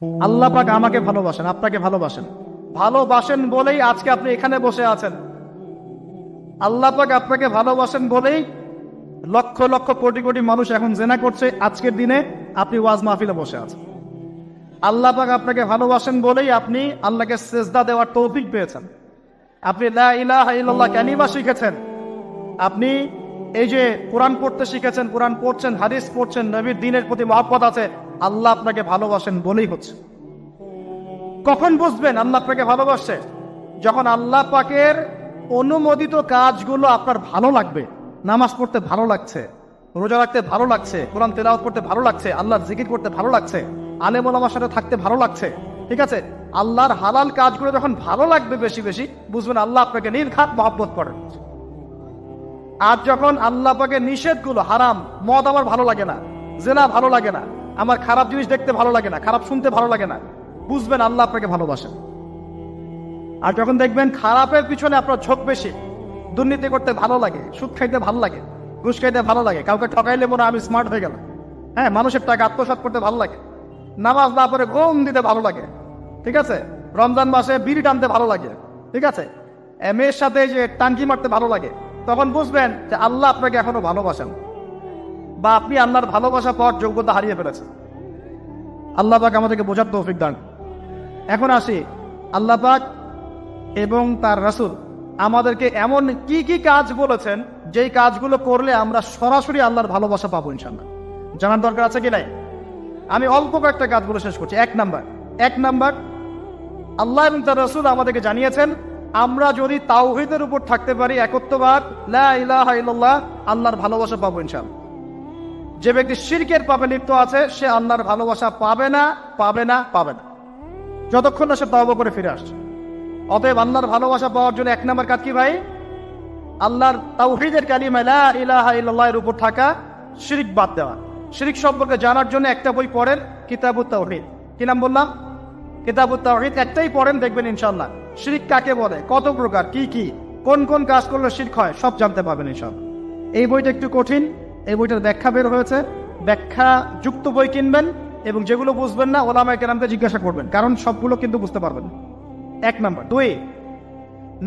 আল্লাহ পাক আমাকে ভালোবাসেন, আপনাকে ভালোবাসেন, ভালোবাসেন বলেই আজকে আপনি এখানে বসে আছেন। আল্লাহ পাক আপনাকে ভালোবাসেন বলেই লক্ষ লক্ষ কোটি কোটি মানুষ এখন জেনা করছে, আজকের দিনে আপনি ওয়াজ মাহফিলে বসে আছেন। আল্লাহ পাক আপনাকে ভালোবাসেন বলেই আপনি আল্লাহকে সেজদা দেওয়ার তৌফিক পেয়েছেন। আপনি লা ইলাহা ইল্লাল্লাহ কালিমা শিখেছেন, আপনি এই যে কোরআন পড়তে শিখেছেন, কোরআন পড়ছেন, হাদিস পড়ছেন, নবীর দ্বীনের প্রতি মহব্বত আছে, আল্লাহ আপনাকে ভালোবাসেন বলেই হচ্ছে। কখন বুঝবেন আল্লাহ আপনাকে ভালোবাসছে? যখন আল্লাহ পাকের অনুমোদিত কাজগুলো আপনার ভালো লাগবে। নামাজ পড়তে ভালো লাগছে, রোজা রাখতে ভালো লাগছে, কোরআন তেলাওয়াত করতে ভালো লাগছে, আল্লাহর জিকির করতে ভালো লাগছে, আলেম ওলামার সাথে থাকতে ভালো লাগছে, ঠিক আছে? আল্লাহর হালাল কাজগুলো যখন ভালো লাগবে বেশি বেশি, বুঝবেন আল্লাহ আপনাকে নির্ঘাত মহব্বত করেন। আর যখন আল্লাহ পাকের নিষেধগুলো, হারাম, মদ আমার ভালো লাগে না, জেনা ভালো লাগে না, আমার খারাপ জিনিস দেখতে ভালো লাগে না, খারাপ শুনতে ভালো লাগে না, বুঝবেন আল্লাহ আপনাকে ভালোবাসেন। আর যখন দেখবেন খারাপের পিছনে আপনার ঝোঁক বেশি, দুর্নীতি করতে ভালো লাগে, সুদ খাইতে ভালো লাগে, ঘুষ খাইতে ভালো লাগে, কাউকে ঠকাইলে মনে হয় আমি স্মার্ট হয়ে গেলাম, হ্যাঁ, মানুষের টাকা আত্মসাৎ করতে ভালো লাগে, নামাজ না পড়ে ঘুম দিতে ভালো লাগে, ঠিক আছে, রমজান মাসে বিড়ি টানতে ভালো লাগে, ঠিক আছে, মেয়ের সাথে যে টানকি মারতে ভালো লাগে, তখন বুঝবেন যে আল্লাহ আপনাকে এখনো ভালোবাসেন, বা আপনি আল্লাহর ভালোবাসা পাওয়ার যোগ্যতা হারিয়ে ফেলেছেন। আল্লাহ পাক আমাদেরকে বোঝার তৌফিক দান। এখন আসি, আল্লাহ পাক এবং তার রাসূল আমাদেরকে এমন কি কি কাজ বলেছেন যেই কাজগুলো করলে আমরা সরাসরি আল্লাহর ভালোবাসা পাবো ইনশাআল্লাহ। জানার দরকার আছে কি নাই? আমি অল্প কয়েকটা কাজ বলে শেষ করছি। এক নাম্বার, আল্লাহ এবং তার রাসূল আমাদেরকে জানিয়েছেন আমরা যদি তাওহীদের উপর থাকতে পারি, একত্ববাদ, লা ইলাহা ইল্লাল্লাহ, আল্লাহর ভালোবাসা পাবো ইনশাআল্লাহ। যে ব্যক্তি শিরকের পাপে লিপ্ত আছে সে আল্লাহর ভালোবাসা পাবে না, পাবে না, পাবে না, যতক্ষণ না সে তওবা করে ফিরে আসছে। অতএব আল্লাহর ভালোবাসা পাওয়ার জন্য এক নম্বর কাজ কি ভাই? আল্লাহর তাওহীদের কালিমা লা ইলাহা ইল্লাল্লাহ এর উপর থাকা, শিরক বাদ দেওয়া। শিরক সম্পর্কে জানার জন্য একটা বই পড়েন, কিতাবুত তাওহীদ। কি নাম বললাম? কিতাবুত তাওহীদ। একটাই পড়েন, দেখবেন ইনশাআল্লাহ শিরক কাকে বলে, কত প্রকার, কি কি, কোন কোন কাজ করলে শিরক হয়, সব জানতে পারবেন ইনশাআল্লাহ। এই বইটা একটু কঠিন, এই বইটার ব্যাখ্যা বের হয়েছে, ব্যাখ্যা যুক্ত বই কিনবেন এবং যেগুলো বুঝবেন না ওলামায়ে কেরামকে জিজ্ঞাসা করবেন, কারণ সবগুলো কিন্তু বুঝতে পারবেন না। এক নম্বর। দুই,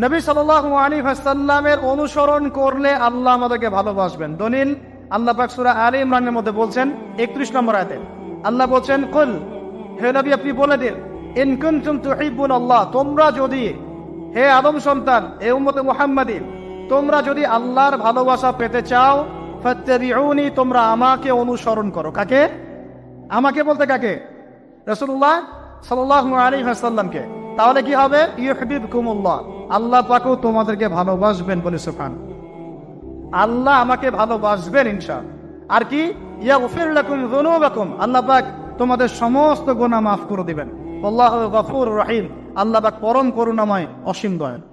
নবী সাল্লাল্লাহু আলাইহি ওয়াসাল্লামের অনুসরণ করলে আল্লাহ আমাদেরকে ভালোবাসবেন। দলিল, আল্লাহ পাক সূরা আলে ইমরানের মধ্যে বলছেন 31 নম্বর আয়াতে আল্লাহ বলছেন, কুল, হে নবী আপনি বলে দিন, ইন কুনতুম তুহিব্বুনাল্লাহ, তোমরা যদি, হে আদম সন্তান, হে উম্মতে মুহাম্মাদী, তোমরা যদি আল্লাহর ভালোবাসা পেতে চাও, ফাত্তাবিউনি, তোমরা আমাকে অনুসরণ করো। কাকে? আমাকে বলতে কাকে? রাসূলুল্লাহ সাল্লাল্লাহু আলাইহি ওয়াসাল্লামকে। তাহলে কি হবে? ইউহিব্বুকুমুল্লাহ, আল্লাহ পাকও তোমাদেরকে ভালোবাসবেন। বলে সুবহান। আল্লাহ আমাকে ভালোবাসবেন ইনশাআল্লাহ। আর কি? ইয়াগফির লাকুম যুনুবাকুম, আল্লাহ পাক তোমাদের সমস্ত গুনাহ মাফ করে দিবেন। আল্লাহু গফুরুর রহিম, আল্লাহ পাক পরম করুণাময়, অসীম দয়ালু।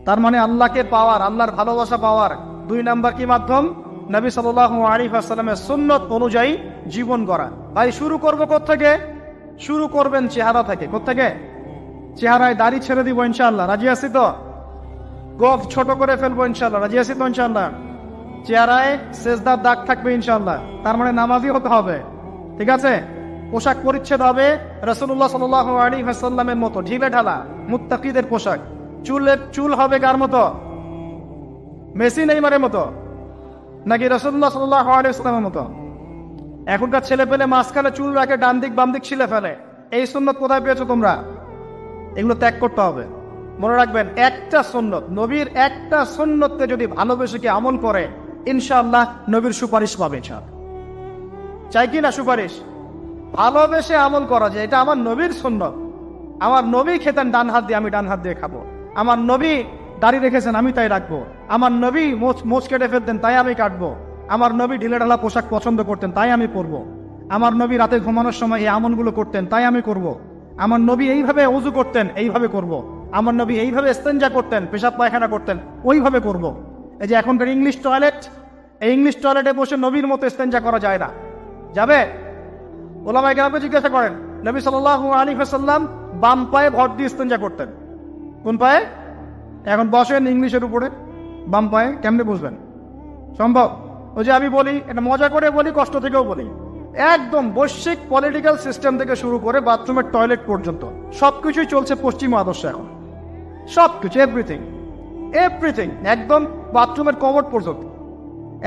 তার মানে আল্লাহকে পাওয়ার, আল্লাহর ভালোবাসা পাওয়ার দুই নাম্বার কি মাধ্যম? নবী সাল্লাল্লাহু আলাইহি ওয়াসাল্লামের সুন্নত অনুযায়ী জীবন গড়া। ভাই শুরু করব কোত্থেকে? শুরু করবেন চেহারা থেকে। কোত্থেকে? চেহারায় দাড়ি ছেড়ে দিব ইনশাআল্লাহ, রাজি আছি তো? গোফ ছোট করে ফেলবো ইনশাআল্লাহ, রাজি আছি তো ইনশাআল্লাহ? চেহারায় সেজদার দাগ থাকবে ইনশাআল্লাহ, তার মানে নামাজি হতে হবে, ঠিক আছে? পোশাক পরিচ্ছদ হবে রাসূলুল্লাহ সাল্লাল্লাহু আলাইহি ওয়াসাল্লামের মতো, ঢিলে ঢালা মুত্তাকিদের পোশাক। চুল হবে কার মতো? মেসি নেইমারের মতো, নাকি রাসূলুল্লাহ সাল্লাল্লাহু আলাইহি ওয়াসাল্লামের মতো? এখনকার ছেলে পেলে মাঝখানে চুল রাখে, ডান দিক বাম দিক ছিলে ফেলে। এই সুন্নত কোথায় পেয়েছো তোমরা? এগুলো ত্যাগ করতে হবে। মনে রাখবেন, একটা সুন্নত, নবীর একটা সুন্নতকে যদি ভালোবেসে কি আমল করে, ইনশাআল্লাহ নবীর সুপারিশ পাবে। চাই কি না সুপারিশ? ভালোবেসে আমল করা যায়, এটা আমার নবীর সুন্নত। আমার নবী খেতেন ডান হাত দিয়ে, আমি ডান হাত দিয়ে খাবো। আমার নবী দাড়ি রেখেছেন, আমি তাই রাখবো। আমার নবী মোচ কেটে ফেলতেন, তাই আমি কাটবো। আমার নবী ঢিলে ঢালা পোশাক পছন্দ করতেন, তাই আমি পরবো। আমার নবী রাতে ঘুমানোর সময় এই আমলগুলো করতেন, তাই আমি করব। আমার নবী এইভাবে ওযু করতেন, এইভাবে করব। আমার নবী এইভাবে ইস্তেনজা করতেন, পেশাব পায়খানা করতেন, ওইভাবে করব। এই যে এখনকার ইংলিশ টয়লেট, এই ইংলিশ টয়লেটে বসে নবীর মতো ইস্তেনজা করা যায় না। যাবে? ওলামায়ে কেরামকে জিজ্ঞাসা করেন, নবী সাল্লাল্লাহু আলাইহি ওয়াসাল্লাম বাম পায়ে ভর দিয়ে ইস্তেনজা করতেন। কোন পায়ে? এখন বসেন ইংলিশের উপরে, বাম পায়ে, কেমনে বুঝবেন? সম্ভব? ওই যে আমি বলি, এটা মজা করে বলি, কষ্ট থেকেও বলি, একদম বৈশ্বিক পলিটিক্যাল সিস্টেম থেকে শুরু করে বাথরুমের টয়লেট পর্যন্ত সবকিছুই চলছে পশ্চিমা আদর্শ এখন। সবকিছু, এভরিথিং এভরিথিং, একদম বাথরুমের কমোড পর্যন্ত।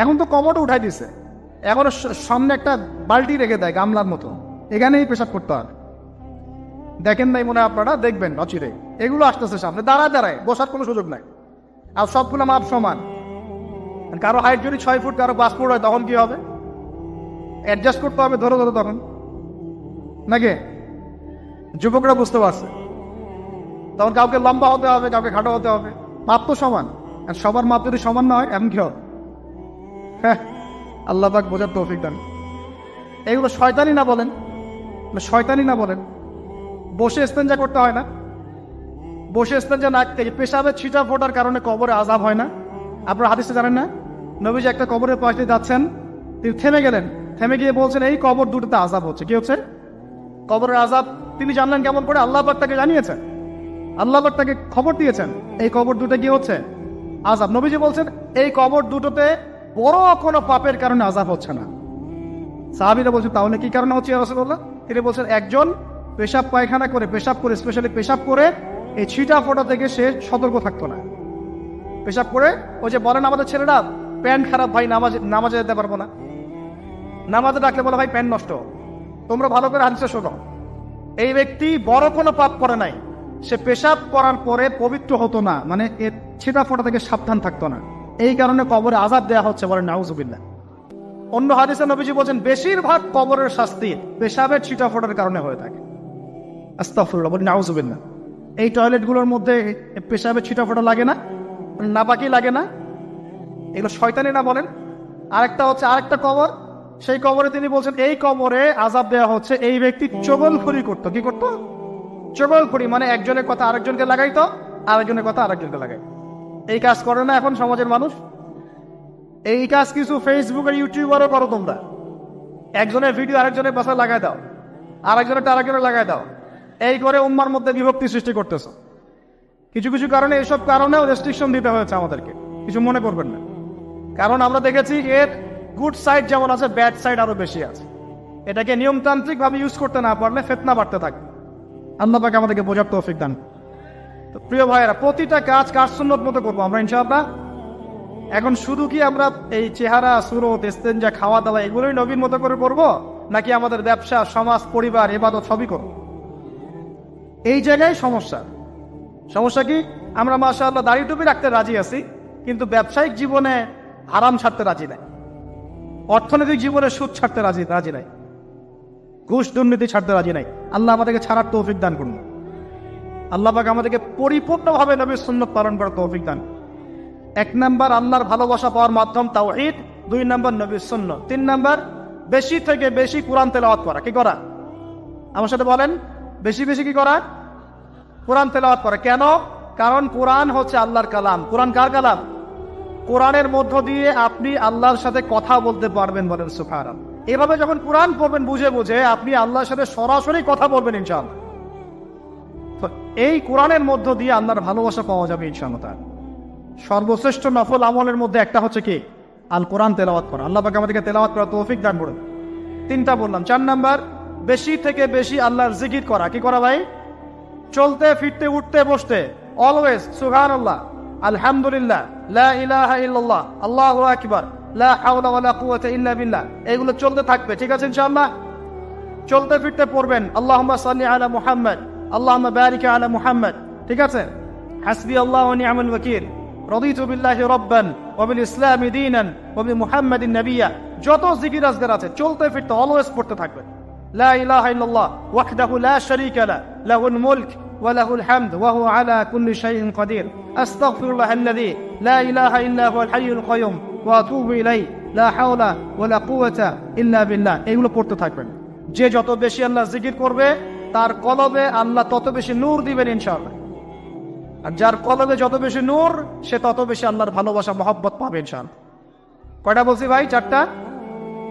এখন তো কমোডও উঠাই দিছে, এখন সামনে একটা বালতি রেখে দেয় গামলার মতো, এখানেই পেশাব করতে হয়। দেখেন নাই মনে হয় আপনারা, দেখবেন অচিরে এগুলো আসতেছে সামনে, দাঁড়ায় দাঁড়ায় বসার কোনো সুযোগ নাই। আর সবগুলো মাপ সমান। কারো হাইট যদি 6 ফুট, কারো 5 ফুট হয়, তখন কি হবে? অ্যাডজাস্ট করতে হবে ধরো ধরো তখন, নাকি? যুবকরা বুঝতে পারছে তখন কাউকে লম্বা হতে হবে, কাউকে খাটো হতে হবে, মাপ তো সমান। আর সবার মাপ যদি সমান না হয় এমন কি হবে? হ্যাঁ, আল্লাহ পাক বোঝার তৌফিক দান। এগুলো শয়তানি না বলেন, শয়তানি না বলেন। বসে ইস্তেঞ্জা করতে হয় না? বসে ইস্তেঞ্জা না, পেশাবের ছিটা ফোটার কারণে কবরে আযাব হয় না? আপনারা হাদিসে জানেন না, নবীজি একটা কবরের পাশ দিয়ে যাচ্ছেন, তিনি থেমে গেলেন, থেমে গিয়ে বলছেন এই কবর দুটোতে আযাব হচ্ছে। কি হচ্ছে? কবরের আযাব। তিনি জানলেন কেমন করে? আল্লাহ পাক তাকে জানিয়েছেন, আল্লাহ পাক তাকে খবর দিয়েছেন এই কবর দুটো কি হচ্ছে? আযাব। নবীজি বলছেন এই কবর দুটোতে বড় কোনো পাপের কারণে আযাব হচ্ছে না। সাহাবীরা বলছেন তাহলে কি কারণে হচ্ছে ইয়া রাসূলুল্লাহ? তিনি বলছেন একজন পেশাব পায়খানা করে, পেশাব করে, স্পেশালি পেশাব করে এই ছিটা ফোটা থেকে সে সতর্ক থাকতো না। পেশাব করে, ওই যে বলেন আমাদের ছেলেরা, প্যান্ট খারাপ ভাই, নামাজে যেতে পারবো না, নামাজে ডাকলে বলে ভাই প্যান্ট নষ্ট। তোমরা ভালো করে হাদিসে শোনো, এই ব্যক্তি বড় কোনো পাপ করে নাই, সে পেশাব করার পরে পবিত্র হতো না, মানে এর ছিটা ফোটা থেকে সাবধান থাকতো না, এই কারণে কবরে আযাব দেয়া হচ্ছে, বলেন নাউজুবিল্লাহ। অন্য হাদিসে নবীজি বলেন বেশিরভাগ কবরের শাস্তি পেশাবের ছিটা ফোটার কারণে হয়ে থাকে। আস্তাগফিরুল্লাহ, বলেন নাউজুবিল্লাহ। এই টয়লেটগুলোর মধ্যে পেশাবের ছিটা ফোটা লাগে না, নাপাকি লাগে না? এগুলো শয়তানি না বলেন? আরেকটা হচ্ছে আরেকটা কবর, সেই কবরে তিনি বলছেন এই কবরে আযাব দেওয়া হচ্ছে এই ব্যক্তি চগলখড়ি করতো। কি করতো? চগলখড়ি, মানে একজনের কথা আরেকজনকে লাগাইতো, আরেকজনের কথা আরেকজনকে লাগাই। এই কাজ করে না এখন সমাজের মানুষ? এই কাজ কিছু ফেসবুক আর ইউটিউবারও করো তোমরা। একজনের ভিডিও আরেকজনের পাশে লাগাই দাও, আরেকজনের আরেকজনের লাগাই দাও, এই করে উম্মার মধ্যে বিভক্তি সৃষ্টি করতেছো। কিছু কিছু কারণে, এসব কারণেও রেস্ট্রিকশন দিতে হয়েছে আমাদেরকে, কিছু মনে করবেন না। কারণ আমরা দেখেছি এর গুড সাইড যেমন আছে, ব্যাড সাইড আরো বেশি আছে। এটাকে নিয়মতান্ত্রিক ভাবে ইউজ করতে না পারলে ফিতনা বাড়তে থাকে। আল্লাহ পাক আমাদেরকে বোঝার তৌফিক দান। তো প্রিয় ভাইয়েরা, প্রতিটা কাজ সুন্নত মতো করবো আমরা ইনশাআল্লাহ। এখন শুধু কি আমরা এই চেহারা, সুরত, ইস্তেঞ্জা, খাওয়া দাওয়া এগুলোই নবীর মতো করে করবো, নাকি আমাদের ব্যবসা, সমাজ, পরিবার, ইবাদত সবই করবো? এই জায়গায় সমস্যা। সমস্যা কি? আমরা মাশাআল্লাহ দাড়ি টুপি রাখতে রাজি আছি, কিন্তু ব্যবসায়িক জীবনে হারাম ছাড়তে রাজি নাই, অর্থনৈতিক জীবনে সুদ ছাড়তে রাজি নাই, ঘুষ দুর্নীতি ছাড়তে রাজি নাই। আল্লাহ আমাদেরকে ছাড়ার তৌফিক দান করুন। আল্লাহ পাক আমাদেরকে পরিপূর্ণভাবে নবীর সুন্নাত পালন করার তৌফিক দান। 1 নাম্বার আল্লাহর ভালোবাসা পাওয়ার মাধ্যম তাওহীদ, 2 নাম্বার নবীর সুন্নাত, 3 নাম্বার বেশি থেকে বেশি কোরআন তেলাওয়াত করা। কি করা? আমার সাথে বলেন, বেশি বেশি কি করা? কোরআন তেলাওয়াত করা। কেন? কারণ কোরআন হচ্ছে আল্লাহর কালাম। কোরআন কার কালাম? কোরআনের মধ্য দিয়ে আপনি আল্লাহর সাথে কথা বলতে পারবেন, বলেন সুবহানাল্লাহ। এভাবে যখন কোরআন পড়বেন বুঝে বুঝে, আপনি আল্লাহর সাথে সরাসরি কথা বলবেন ইনশাআল্লাহ। তো এই কোরআনের মধ্য দিয়ে আল্লাহর ভালোবাসা পাওয়া যাবে ইনশাআল্লাহ। সর্বশ্রেষ্ঠ নফল আমলের মধ্যে একটা হচ্ছে কি? আল কোরআন তেলাওয়াত করা। আল্লাহ পাক আমাদেরকে তেলাওয়াত করার তৌফিক দান করুন। 3টা বললাম। 4 নাম্বার, বেশি থেকে বেশি আল্লাহর জিকির করা। কি করা ভাই? চলতে ফিরতে উঠতে বসতে অলওয়েজ সুবহানাল্লাহ, আলহামদুলিল্লাহ, লা ইলাহা ইল্লাল্লাহ, আল্লাহু আকবার, লা হাওলা ওয়ালা কুওয়াতা ইল্লা বিল্লাহ, এগুলো চলতে থাকবে। ঠিক আছে ইনশাআল্লাহ? চলতে ফিরতে পড়বেন আল্লাহুম্মা সাল্লি আলা মুহাম্মদ, আল্লাহুম্মা বারিক আলা মুহাম্মদ। ঠিক আছে? হাসবি আল্লাহু ওয়া নি'মাল ওয়াকিল, রাদিতু বিল্লাহি রাব্বান ওয়া বিল ইসলামি দীনান ওয়া বি মুহাম্মাদিন নাবিয়্যা। যত জিকির আজকার আছে চলতে ফিরতে অলওয়েজ পড়তে থাকবেন। লা ইলাহা ইল্লাল্লাহ ওয়াহদাহু লা শারীকা লা, লাহুল মুলক ওয়া লাহুল হামদ ওয়া হুয়া আলা কুল্লি শাইইন কাদির। আস্তাগফিরুল্লাহাল্লাযী লা ইলাহা ইল্লা হুয়াল হাইয়ুল কাইয়ুম ওয়া আতুবু ইলাইহি, লা হাওলা ওয়া লা কুওয়াতা ইল্লা বিল্লাহ। এগুলো পড়তে থাকবেন। যে যত বেশি আল্লাহ জিকির করবে, তার কলবে আল্লাহ তত বেশি নূর দিবেন ইনশাআল্লাহ। আর যার কলবে যত বেশি নূর, সে তত বেশি আল্লাহর ভালোবাসা, মহব্বত পাবে ইনশাআল্লাহ। কয়টা বলছি ভাই? 4টা।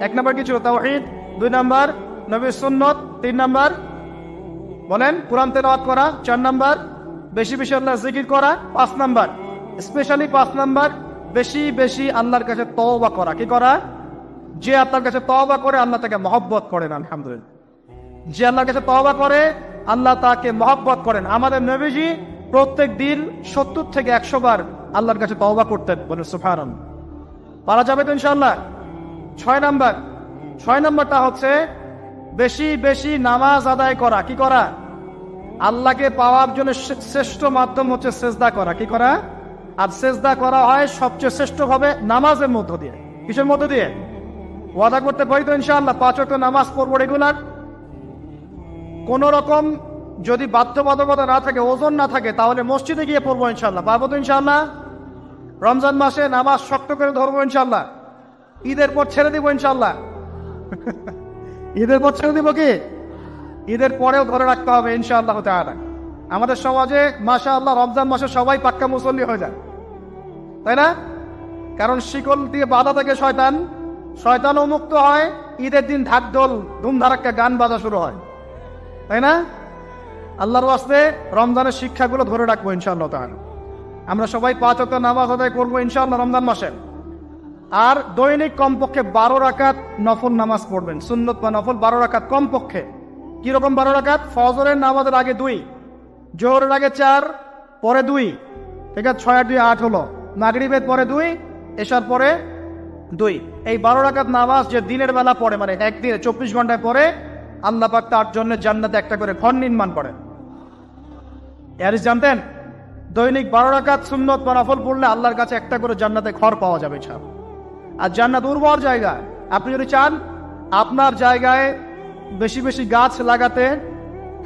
1 নাম্বার কি ছিল? তাওহীদ। 2 নাম্বার নবীর সুন্নাত। 3 নাম্বার বলেন কোরআন তেলাওয়াত করা। 4 নাম্বার বেশি বেশি আল্লাহর জিকির করা। 5 নাম্বার, স্পেশালি 5 নাম্বার, বেশি বেশি আল্লাহর কাছে তওবা করা। কি করা? যে আপনার কাছে তওবা করে আল্লাহ তাকে মহব্বত করেন। আলহামদুলিল্লাহ, যে আল্লাহর কাছে তওবা করে আল্লাহ তাকে মহব্বত করেন। আমাদের নবীজি প্রত্যেক দিন 70 থেকে 100 বার আল্লাহর কাছে তওবা করতেন। বলেন সুবহানাল্লাহ। পারা যাবে তো ইনশাআল্লাহ। 6 নম্বরটা হচ্ছে বেশি বেশি নামাজ আদায় করা। কি করা? আল্লাহকে পাওয়ার জন্য শ্রেষ্ঠ মাধ্যম হচ্ছে সেজদা করা। কি করা? আর সেজদা করা হয় সবচেয়ে শ্রেষ্ঠ ভাবে নামাজের মধ্য দিয়ে। কিসের মধ্য দিয়ে? ওয়াদা করতে পারি তো ইনশাআল্লাহ 5 ওয়াক্ত নামাজ পড়বো রেগুলার। কোন রকম যদি বাধ্যবাধকতা না থাকে, ওজন না থাকে, তাহলে মসজিদে গিয়ে পড়বো ইনশাআল্লাহ। পারবো তো ইনশাআল্লাহ। রমজান মাসে নামাজ শক্ত করে ধরবো ইনশাআল্লাহ। ঈদের পর ছেড়ে দিব ইনশাআল্লাহ। ঈদের পর ছেড়ে দিব কি? ঈদের পরেও ধরে রাখতে হবে ইনশাআল্লাহ তাআলা। আমাদের সমাজে মাশাআল্লাহ রমজান মাসে সবাই পাক্কা মুসল্লি হয়ে যায়, তাই না? কারণ শিকল দিয়ে বাধা থাকে শয়তানও মুক্ত হয়। ঈদের দিন ঢাকঢোল ধুমধারাক্কা গান বাজা শুরু হয়, তাই না? আল্লাহর ওয়াস্তে রমজানের শিক্ষাগুলো ধরে রাখবো ইনশাআল্লাহ তাআলা। আমরা সবাই 5 ওয়াক্ত নামাজ আদায় করবো ইনশাআল্লাহ রমজান মাসে। আর দৈনিক কমপক্ষে 12 রাকাত নফল নামাজ পড়বেন। সুন্নত বা নফল 12 রাকাত কমপক্ষে। কিরকম 12 রাকাত? ফজরের নামাজের আগে 2, জোহরের আগে 4, পরে 2, ঠিক আছে? 6 আর 2 8 হলো। মাগরিবের পরে 2, এশার পরে 2। এই 12 রাকাত নামাজ যে দিনের বেলা পড়ে, মানে একদিনে 24 ঘন্টায় পড়ে, আল্লাহ পাক তার জন্য জান্নাতে একটা করে ঘর নির্মাণ করেন। এরিস জানতেন? দৈনিক 12 রাকাত সুন্নত বা নফল পড়লে আল্লাহর কাছে একটা করে জান্নাতে ঘর পাওয়া যাবে। আর জান্নাত উর্বর জায়গা। আপনি যদি চান আপনার জায়গায় বেশি বেশি গাছ লাগাতে,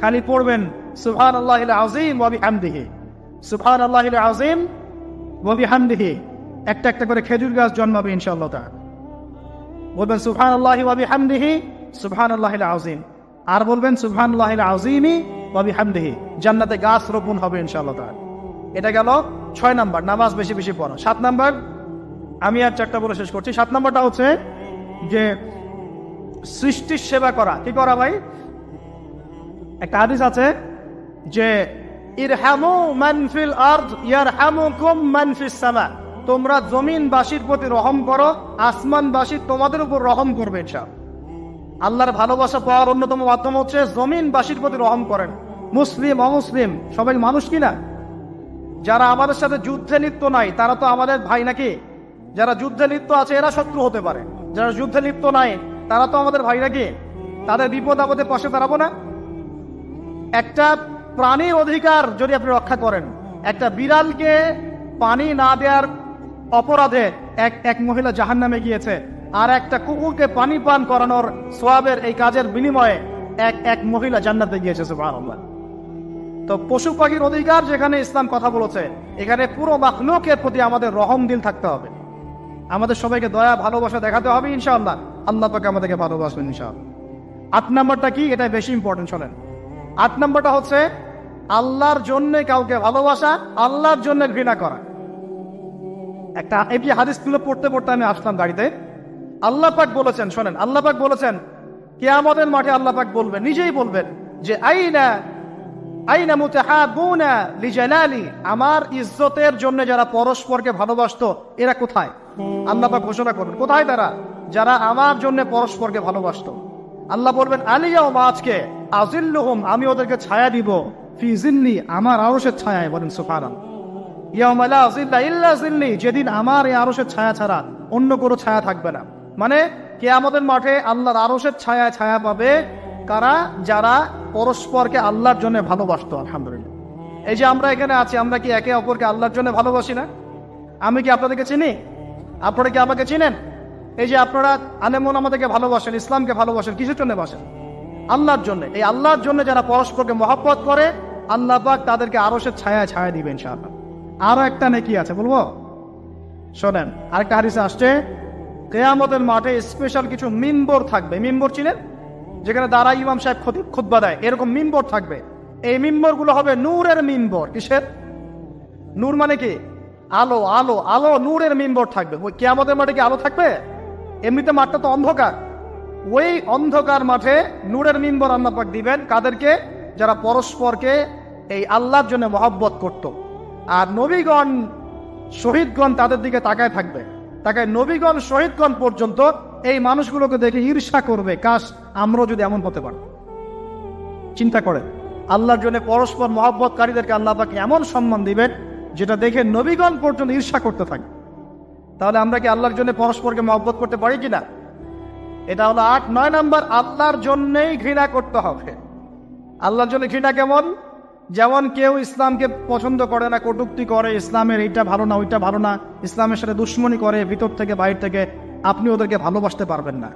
খালি পড়বেন সুবহানাল্লাহিল আযীম ওয়া বিহামদিহি, সুবহানাল্লাহিল আযীম ওয়া বিহামদিহি। একটা একটা করে খেজুর গাছ জন্মাবে ইনশাআল্লাহ তাআলা। বলবেন সুবহানাল্লাহি ওয়া বিহামদিহি, সুবহানাল্লাহিল আযীম। আর বলবেন সুবহানাল্লাহিল আযীমি ওয়া বিহামদিহি। জান্নাতে গাছ রোপণ হবে ইনশাআল্লাহ তাআলা। এটা গেল 6 নাম্বার, নামাজ বেশি বেশি পড়া। 7 নাম্বার, আমি আর 4টা বলে শেষ করছি। 7 নাম্বারটা হচ্ছে যে সৃষ্টির সেবা করা। কি করা ভাই? একটা হাদিস আছে যে ইরহামু মান ফিল আরদ ইয়ারহামুকুম মান ফিস সামা। তোমরা জমিনবাসীর প্রতি রহম করো, আসমানবাসী তোমাদের উপর রহম করবে ইনশাআল্লাহ। আল্লাহর ভালোবাসা পাওয়ার অন্যতম মাধ্যম হচ্ছে জমিনবাসীর প্রতি রহম করেন। মুসলিম অমুসলিম সবাই মানুষ কিনা? যারা আমাদের সাথে যুদ্ধে লিপ্ত নাই তারা তো আমাদের ভাই নাকি? যারা যুদ্ধে লিপ্ত আছে এরা শত্রু হতে পারে, যারা যুদ্ধে লিপ্ত নাই তারা তো আমাদের ভাই নাকি? তাদের বিপদ আপদে পাশে দাঁড়াবো না? একটা প্রাণীর অধিকার যদি আপনি রক্ষা করেন, একটা বিড়ালকে পানি না দেওয়ার অপরাধে এক মহিলা জাহান্নামে গিয়েছে, আর একটা কুকুরকে পানি পান করানোর সওয়াবের এই কাজের বিনিময়ে এক মহিলা জান্নাতে গিয়েছে। সুবহানাল্লাহ। তো পশু পাখির অধিকার যেখানে ইসলাম কথা বলেছে, এখানে পুরো মাখলুকের প্রতি আমাদের রহম দিল থাকতে হবে। আমাদের সবাইকে দয়া ভালোবাসা দেখাতে হবে ইনশাআল্লাহ। আল্লাহ পাক আমাদেরকে ভালোবাসবেন ইনশাআল্লাহ। 8 নাম্বারটা কি? এটা বেশি ইম্পর্টেন্ট। শোনেন, 8 নাম্বারটা হচ্ছে আল্লাহর জন্য কাউকে ভালোবাসা, আল্লাহর জন্য ঘৃণা করা। একটা এই হাদিসগুলো পড়তে পড়তে আমি আসলাম গাড়িতে। আল্লাহ পাক বলেছেন, শোনেন, আল্লাহ পাক বলেছেন কিয়ামতের মাঠে আল্লাহ পাক বলবেন, নিজেই বলবেন যে আইনা মুতাহাবুনা লিজালালি। আমার ইজ্জতের জন্য যারা পরস্পরকে ভালোবাসতো এরা কোথায়? আল্লাহ পাক ঘোষণা করবেন কোথায় তারা? যারা আমার জন্য পরস্পরকে ভালোবাসতো। আল্লাহ বলবেন আলিয়াউমা, আজকে, আজিল্লুহুম, আমি ওদেরকে ছায়া দিব, ফি জিল্লি, আমার আরশের ছায়ায়। বলেন সুবহানাল্লাহ। ইয়াউমা লা জিল্লা ইল্লা জিল্লি, যেদিন আমার এই আরশের ছায়া ছাড়া অন্য কোনো ছায়া থাকবে না। মানে কিয়ামতের মাঠে আল্লাহর আরশের ছায়ায় ছায়া পাবে কারা? যারা পরস্পরকে আল্লাহর জন্য ভালোবাসতো। আলহামদুলিল্লাহ। এই যে আমরা এখানে আছি, আমরা কি একে অপরকে আল্লাহর জন্য ভালোবাসি না? আমি কি আপনাদেরকে চিনি? আপনারা কি আমাকে চিনেন? এই যে আপনারা আলেমন আমাদেরকে ভালোবাসেন, ইসলামকে ভালোবাসেন, কিসের জন্য বাসেন? আল্লাহর জন্য। এই আল্লাহর জন্য যারা পরস্পরকে মহব্বত করে, আল্লাহ পাক তাদেরকে আরশের ছায়া ছায়া দিবেন ইনশাআল্লাহ। আরো একটা নেকি আছে, বলবো? শোনেন, আরেকটা হাদিসে আসছে কিয়ামতের মাঠে স্পেশাল কিছু মিম্বর থাকবে। মিম্বর চিনেন? যেখানে দ্বারা ইমাম সাহেব খুতবা দেয়, এরকম মিম্বর থাকবে। এই মিম্বর গুলো হবে নূরের মিম্বর। কিসের? নূর মানে কি? আলো। আলো আলো নূরের মিম্বর থাকবে। ওই কিয়ামতের মাঠে কি আলো থাকবে? এমনিতে মাঠটা তো অন্ধকার। ওই অন্ধকার মাঠে নূরের মিম্বর আল্লাহ পাক দিবেন কাদেরকে? যারা পরস্পরকে এই আল্লাহর জন্য মহব্বত করত। আর নবীগণ শহীদগণ তাদের দিকে তাকায় থাকবে, তাকায় নবীগণ শহীদগণ পর্যন্ত এই মানুষগুলোকে দেখে ঈর্ষা করবে, কাশ আমরাও যদি এমন হতে পারি। চিন্তা করে আল্লাহর জন্য পরস্পর মহব্বতকারীদেরকে আল্লাহ পাক এমন সম্মান দিবেন যেটা দেখে নবীগণ পর্যন্ত ঈর্ষা করতে থাকে। তাহলে আমরা কি আল্লাহর জন্য পরস্পরকে মহব্বত করতে পারি কিনা? এটা হলো 8-9 নাম্বার, আল্লাহর জন্যই ঘৃণা করতে হবে। আল্লাহর জন্য ঘৃণা কেমন? যেমন কেউ ইসলামকে পছন্দ করে না, কটূক্তি করে, ইসলামের এইটা ভালো না ওইটা ভালো না, ইসলামের সাথে দুশ্মনী করে ভিতর থেকে বাইরে থেকে, আপনি ওদেরকে ভালোবাসতে পারবেন না।